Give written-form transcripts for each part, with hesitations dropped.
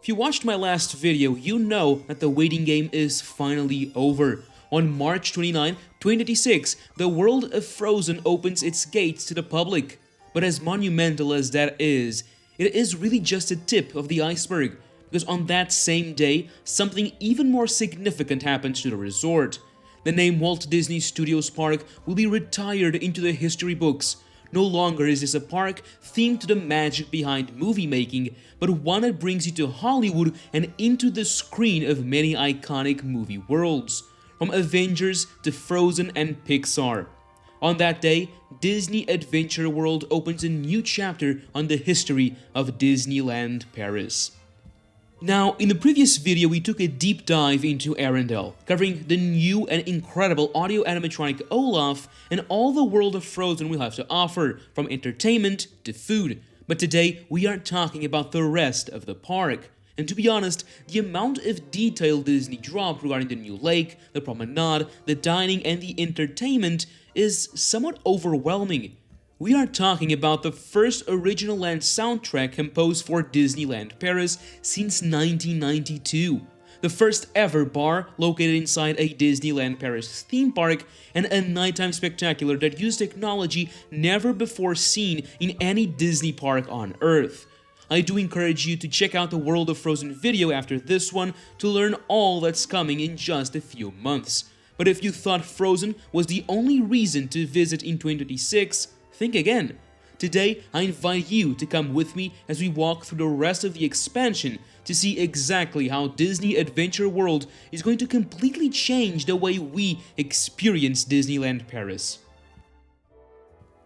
If you watched my last video, you know that the waiting game is finally over. On March 29, 2026, the world of Frozen opens its gates to the public. But as monumental as that is, it is really just a tip of the iceberg, because on that same day, something even more significant happens to the resort. The name Walt Disney Studios Park will be retired into the history books. No longer is this a park themed to the magic behind movie making, but one that brings you to Hollywood and into the screen of many iconic movie worlds, from Avengers to Frozen and Pixar. On that day, Disney Adventure World opens a new chapter on the history of Disneyland Paris. Now, in the previous video, we took a deep dive into Arendelle, covering the new and incredible audio animatronic Olaf and all the world of Frozen will have to offer, from entertainment to food. But today, we are talking about the rest of the park. And to be honest, the amount of detail Disney dropped regarding the new lake, the promenade, the dining, and the entertainment is somewhat overwhelming. We are talking about the first original land soundtrack composed for Disneyland Paris since 1992, the first ever bar located inside a Disneyland Paris theme park, and a nighttime spectacular that used technology never before seen in any Disney park on Earth. I do encourage you to check out the World of Frozen video after this one to learn all that's coming in just a few months. But if you thought Frozen was the only reason to visit in 2026, think again. Today, I invite you to come with me as we walk through the rest of the expansion to see exactly how Disney Adventure World is going to completely change the way we experience Disneyland Paris.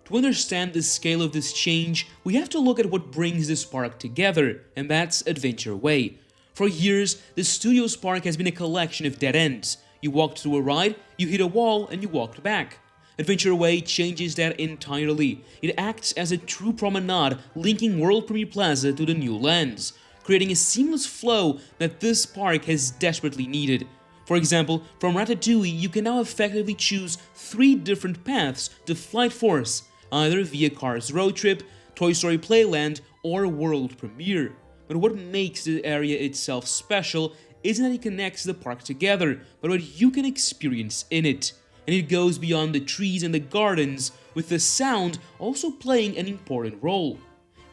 To understand the scale of this change, we have to look at what brings this park together, and that's Adventure Way. For years, the Studios Park has been a collection of dead ends. You walked through a ride, you hit a wall, and you walked back. Adventure Way changes that entirely. It acts as a true promenade linking World Premiere Plaza to the new lands, creating a seamless flow that this park has desperately needed. For example, from Ratatouille, you can now effectively choose 3 different paths to Flight Force, either via Cars Road Trip, Toy Story Playland, or World Premiere. But what makes the area itself special isn't that it connects the park together, but what you can experience in it. And it goes beyond the trees and the gardens, with the sound also playing an important role.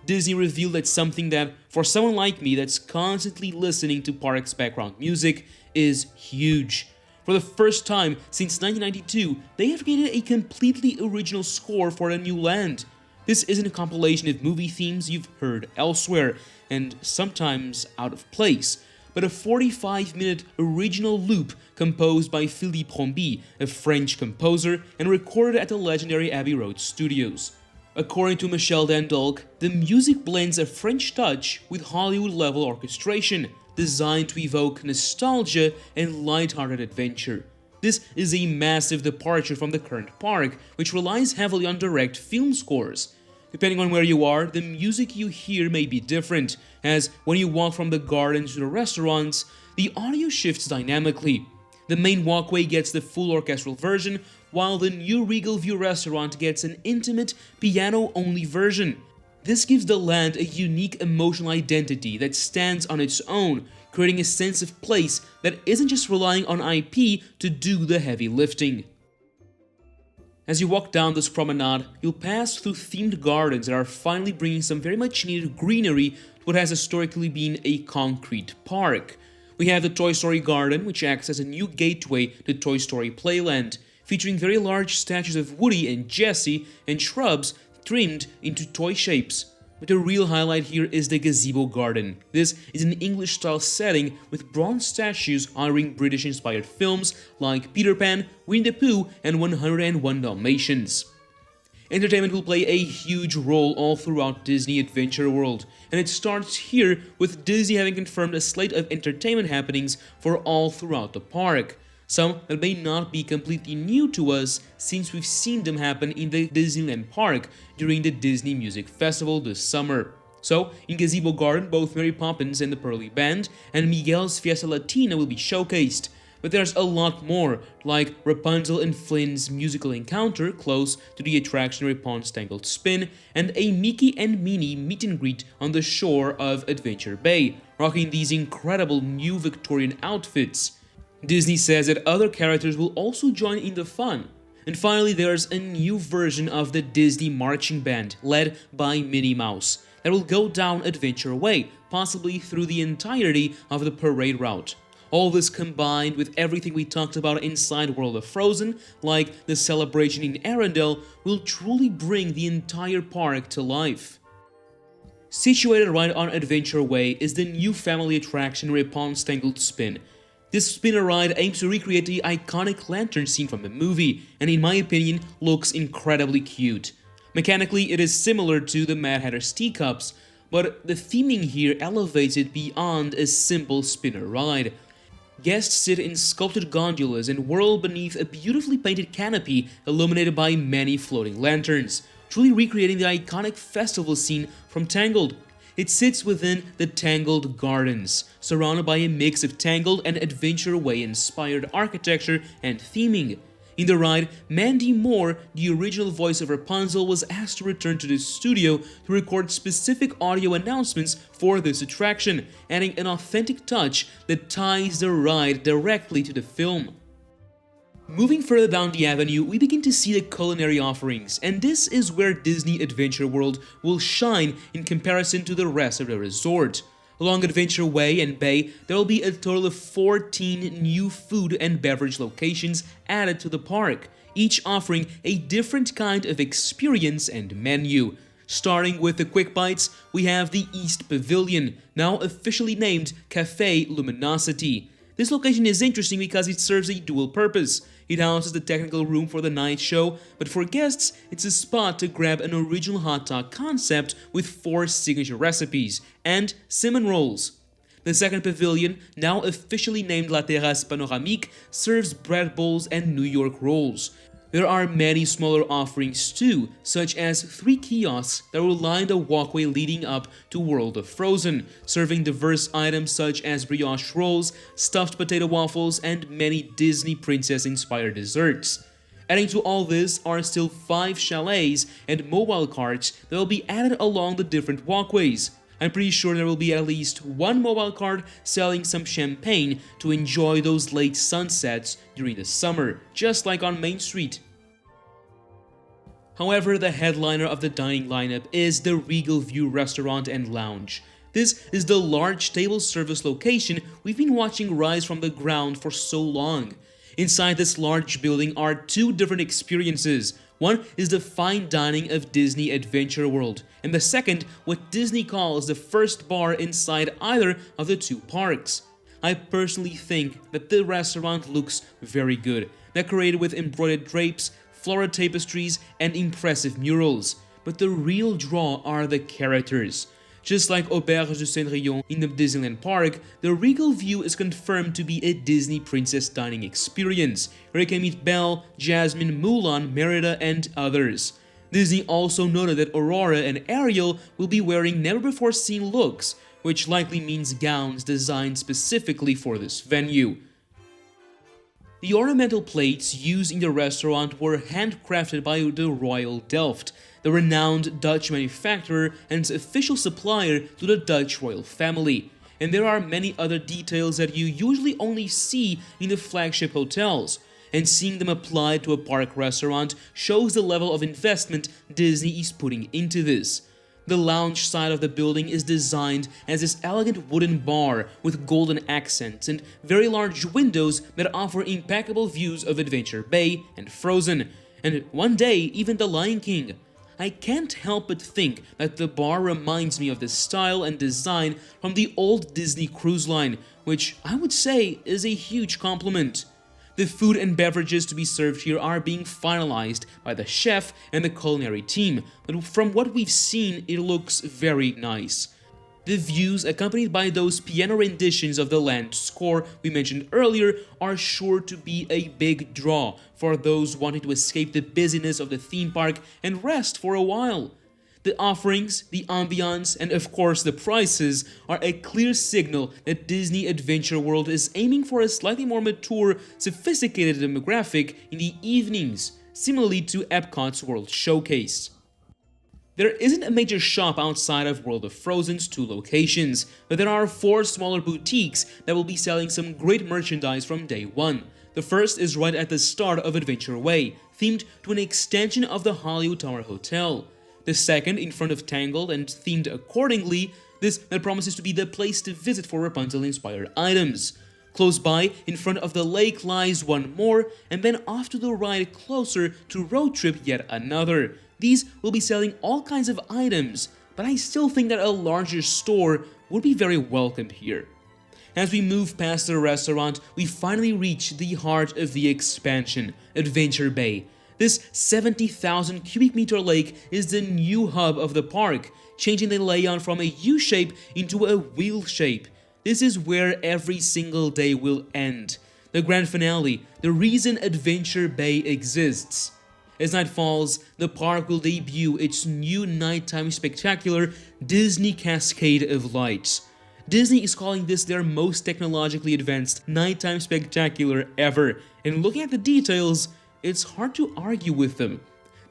Disney revealed that something that, for someone like me that's constantly listening to parks background music, is huge. For the first time since 1992, they have created a completely original score for the new land. This isn't a compilation of movie themes you've heard elsewhere, and sometimes out of place, but a 45-minute original loop composed by Philippe Rombi, a French composer, and recorded at the legendary Abbey Road Studios. According to Michel Dandolk, the music blends a French touch with Hollywood-level orchestration, designed to evoke nostalgia and lighthearted adventure. This is a massive departure from the current park, which relies heavily on direct film scores. Depending on where you are, the music you hear may be different, as when you walk from the gardens to the restaurants, the audio shifts dynamically. The main walkway gets the full orchestral version, while the new Regal View restaurant gets an intimate, piano-only version. This gives the land a unique emotional identity that stands on its own, creating a sense of place that isn't just relying on IP to do the heavy lifting. As you walk down this promenade, you'll pass through themed gardens that are finally bringing some very much needed greenery to what has historically been a concrete park. We have the Toy Story Garden, which acts as a new gateway to Toy Story Playland, featuring very large statues of Woody and Jessie and shrubs trimmed into toy shapes. But the real highlight here is the Gazebo Garden. This is an English-style setting with bronze statues honoring British-inspired films like Peter Pan, Winnie the Pooh, and 101 Dalmatians. Entertainment will play a huge role all throughout Disney Adventure World, and it starts here with Disney having confirmed a slate of entertainment happenings for all throughout the park. Some that may not be completely new to us since we've seen them happen in the Disneyland Park during the Disney Music Festival this summer. So, in Gazebo Garden, both Mary Poppins and the Pearly Band and Miguel's Fiesta Latina will be showcased. But there's a lot more, like Rapunzel and Flynn's musical encounter close to the attraction Rapunzel's Tangled Spin, and a Mickey and Minnie meet and greet on the shore of Adventure Bay, rocking these incredible new Victorian outfits. Disney says that other characters will also join in the fun. And finally, there's a new version of the Disney marching band, led by Minnie Mouse, that will go down Adventure Way, possibly through the entirety of the parade route. All this combined with everything we talked about inside World of Frozen, like the celebration in Arendelle, will truly bring the entire park to life. Situated right on Adventure Way is the new family attraction Ripon's Tangled Spin. This spinner ride aims to recreate the iconic lantern scene from the movie, and in my opinion, looks incredibly cute. Mechanically, it is similar to the Mad Hatter's Teacups, but the theming here elevates it beyond a simple spinner ride. Guests sit in sculpted gondolas and whirl beneath a beautifully painted canopy illuminated by many floating lanterns, truly recreating the iconic festival scene from Tangled. It sits within the Tangled Gardens, surrounded by a mix of Tangled and Adventure Way-inspired architecture and theming. In the ride, Mandy Moore, the original voice of Rapunzel, was asked to return to the studio to record specific audio announcements for this attraction, adding an authentic touch that ties the ride directly to the film. Moving further down the avenue, we begin to see the culinary offerings, and this is where Disney Adventure World will shine in comparison to the rest of the resort. Along Adventure Way and Bay, there will be a total of 14 new food and beverage locations added to the park, each offering a different kind of experience and menu. Starting with the Quick Bites, we have the East Pavilion, now officially named Café Luminosity. This location is interesting because it serves a dual purpose. It houses the technical room for the night show, but for guests, it's a spot to grab an original hot dog concept with 4 signature recipes and cinnamon rolls. The second pavilion, now officially named La Terrasse Panoramique, serves bread bowls and New York rolls. There are many smaller offerings too, such as 3 kiosks that will line the walkway leading up to World of Frozen, serving diverse items such as brioche rolls, stuffed potato waffles, and many Disney princess-inspired desserts. Adding to all this are still 5 chalets and mobile carts that will be added along the different walkways. I'm pretty sure there will be at least 1 mobile cart selling some champagne to enjoy those late sunsets during the summer, just like on Main Street. However, the headliner of the dining lineup is the Regal View Restaurant and Lounge. This is the large table service location we've been watching rise from the ground for so long. Inside this large building are 2 different experiences. One is the fine dining of Disney Adventure World, and the second what Disney calls the first bar inside either of the 2 parks. I personally think that the restaurant looks very good, decorated with embroidered drapes, floral tapestries, and impressive murals. But the real draw are the characters. Just like Auberge de Cendrillon in the Disneyland Park, the Regal View is confirmed to be a Disney princess dining experience, where you can meet Belle, Jasmine, Mulan, Merida, and others. Disney also noted that Aurora and Ariel will be wearing never-before-seen looks, which likely means gowns designed specifically for this venue. The ornamental plates used in the restaurant were handcrafted by the Royal Delft, the renowned Dutch manufacturer and official supplier to the Dutch royal family. And there are many other details that you usually only see in the flagship hotels, and seeing them applied to a park restaurant shows the level of investment Disney is putting into this. The lounge side of the building is designed as this elegant wooden bar with golden accents and very large windows that offer impeccable views of Adventure Bay and Frozen, and one day even the Lion King. I can't help but think that the bar reminds me of the style and design from the old Disney Cruise Line, which I would say is a huge compliment. The food and beverages to be served here are being finalized by the chef and the culinary team, but from what we've seen, it looks very nice. The views, accompanied by those piano renditions of the Land score we mentioned earlier, are sure to be a big draw for those wanting to escape the busyness of the theme park and rest for a while. The offerings, the ambiance, and of course the prices are a clear signal that Disney Adventure World is aiming for a slightly more mature, sophisticated demographic in the evenings, similarly to Epcot's World Showcase. There isn't a major shop outside of World of Frozen's 2 locations, but there are 4 smaller boutiques that will be selling some great merchandise from day one. The first is right at the start of Adventure Way, themed to an extension of the Hollywood Tower Hotel. The second in front of Tangled and themed accordingly, that promises to be the place to visit for Rapunzel-inspired items. Close by, in front of the lake, lies one more, and then off to the right closer to Road Trip yet another. These will be selling all kinds of items, but I still think that a larger store would be very welcome here. As we move past the restaurant, we finally reach the heart of the expansion, Adventure Bay. This 70,000 cubic meter lake is the new hub of the park, changing the layout from a U shape into a wheel shape. This is where every single day will end. The grand finale, the reason Adventure Bay exists. As night falls, the park will debut its new nighttime spectacular, Disney Cascade of Lights. Disney is calling this their most technologically advanced nighttime spectacular ever, and looking at the details, it's hard to argue with them.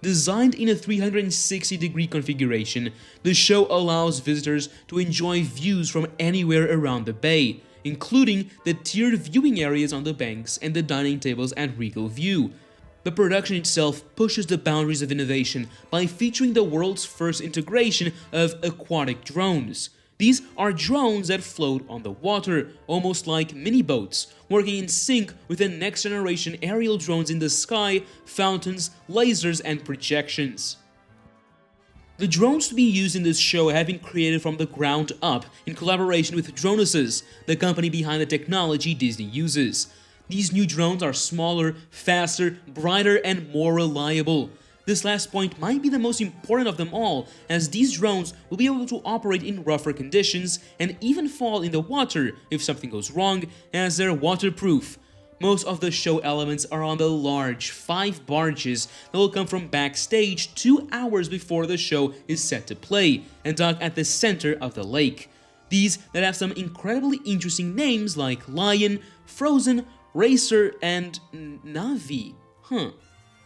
Designed in a 360-degree configuration, the show allows visitors to enjoy views from anywhere around the bay, including the tiered viewing areas on the banks and the dining tables at Regal View. The production itself pushes the boundaries of innovation by featuring the world's first integration of aquatic drones. These are drones that float on the water, almost like mini-boats, working in sync with the next-generation aerial drones in the sky, fountains, lasers, and projections. The drones to be used in this show have been created from the ground up in collaboration with Dronuses, the company behind the technology Disney uses. These new drones are smaller, faster, brighter, and more reliable. This last point might be the most important of them all, as these drones will be able to operate in rougher conditions and even fall in the water if something goes wrong, as they're waterproof. Most of the show elements are on the large 5 barges that will come from backstage 2 hours before the show is set to play and dock at the center of the lake. These that have some incredibly interesting names like Lion, Frozen, Racer, and Navi.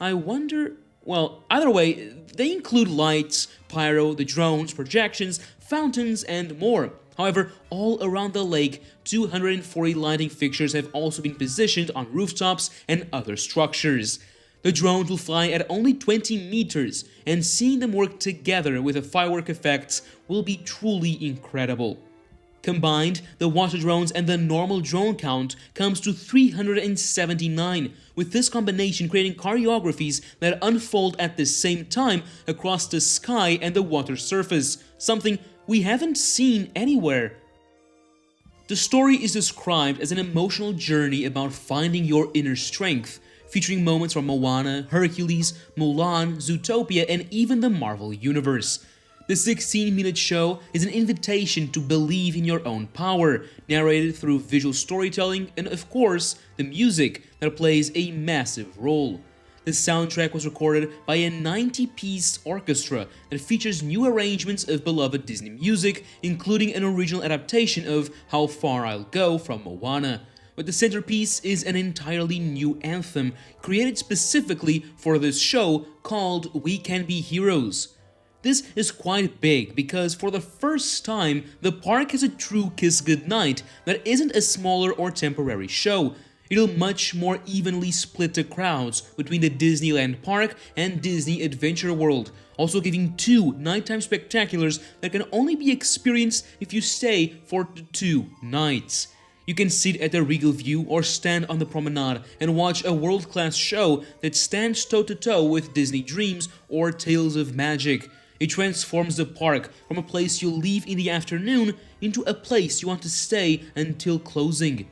I wonder... Well, either way, they include lights, pyro, the drones, projections, fountains, and more. However, all around the lake, 240 lighting fixtures have also been positioned on rooftops and other structures. The drones will fly at only 20 meters, and seeing them work together with the firework effects will be truly incredible. Combined, the water drones and the normal drone count comes to 379, with this combination creating choreographies that unfold at the same time across the sky and the water surface, something we haven't seen anywhere. The story is described as an emotional journey about finding your inner strength, featuring moments from Moana, Hercules, Mulan, Zootopia, and even the Marvel Universe. The 16-minute show is an invitation to believe in your own power, narrated through visual storytelling and, of course, the music that plays a massive role. The soundtrack was recorded by a 90-piece orchestra that features new arrangements of beloved Disney music, including an original adaptation of How Far I'll Go from Moana. But the centerpiece is an entirely new anthem created specifically for this show called We Can Be Heroes. This is quite big because for the first time, the park has a true Kiss Goodnight that isn't a smaller or temporary show. It'll much more evenly split the crowds between the Disneyland Park and Disney Adventure World, also giving 2 nighttime spectaculars that can only be experienced if you stay for 2 nights. You can sit at the Regal View or stand on the promenade and watch a world-class show that stands toe-to-toe with Disney Dreams or Tales of Magic. It transforms the park from a place you'll leave in the afternoon into a place you want to stay until closing.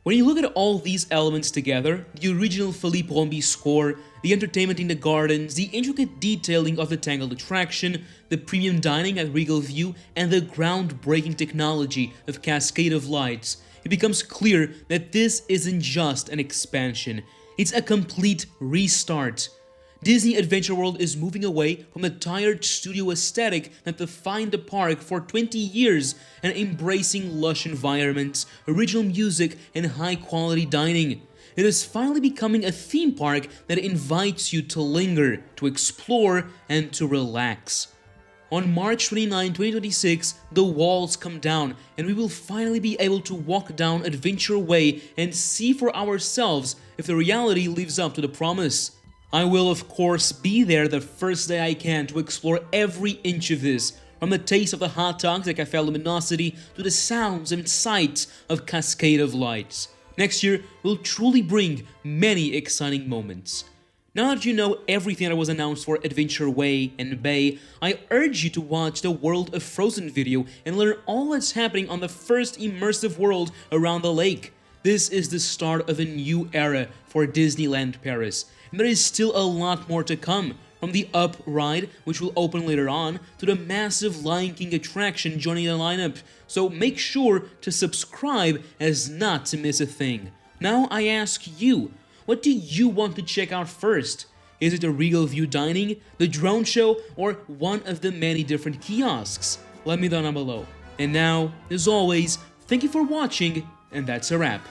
When you look at all these elements together, the original Philippe Rombi score, the entertainment in the gardens, the intricate detailing of the Tangled attraction, the premium dining at Regal View, and the groundbreaking technology of Cascade of Lights, it becomes clear that this isn't just an expansion, it's a complete restart. Disney Adventure World is moving away from the tired studio aesthetic that defined the park for 20 years and embracing lush environments, original music, and high-quality dining. It is finally becoming a theme park that invites you to linger, to explore, and to relax. On March 29, 2026, the walls come down and we will finally be able to walk down Adventure Way and see for ourselves if the reality lives up to the promise. I will of course be there the first day I can to explore every inch of this, from the taste of the hot dogs at Cafe Luminosity to the sounds and sights of Cascade of Lights. Next year will truly bring many exciting moments. Now that you know everything that was announced for Adventure Way and Bay, I urge you to watch the World of Frozen video and learn all that's happening on the first immersive world around the lake. This is the start of a new era for Disneyland Paris, and there is still a lot more to come, from the Up ride, which will open later on, to the massive Lion King attraction joining the lineup, so make sure to subscribe as not to miss a thing. Now I ask you, what do you want to check out first? Is it the Regal View Dining, the drone show, or one of the many different kiosks? Let me know down below. And now, as always, thank you for watching, and that's a wrap.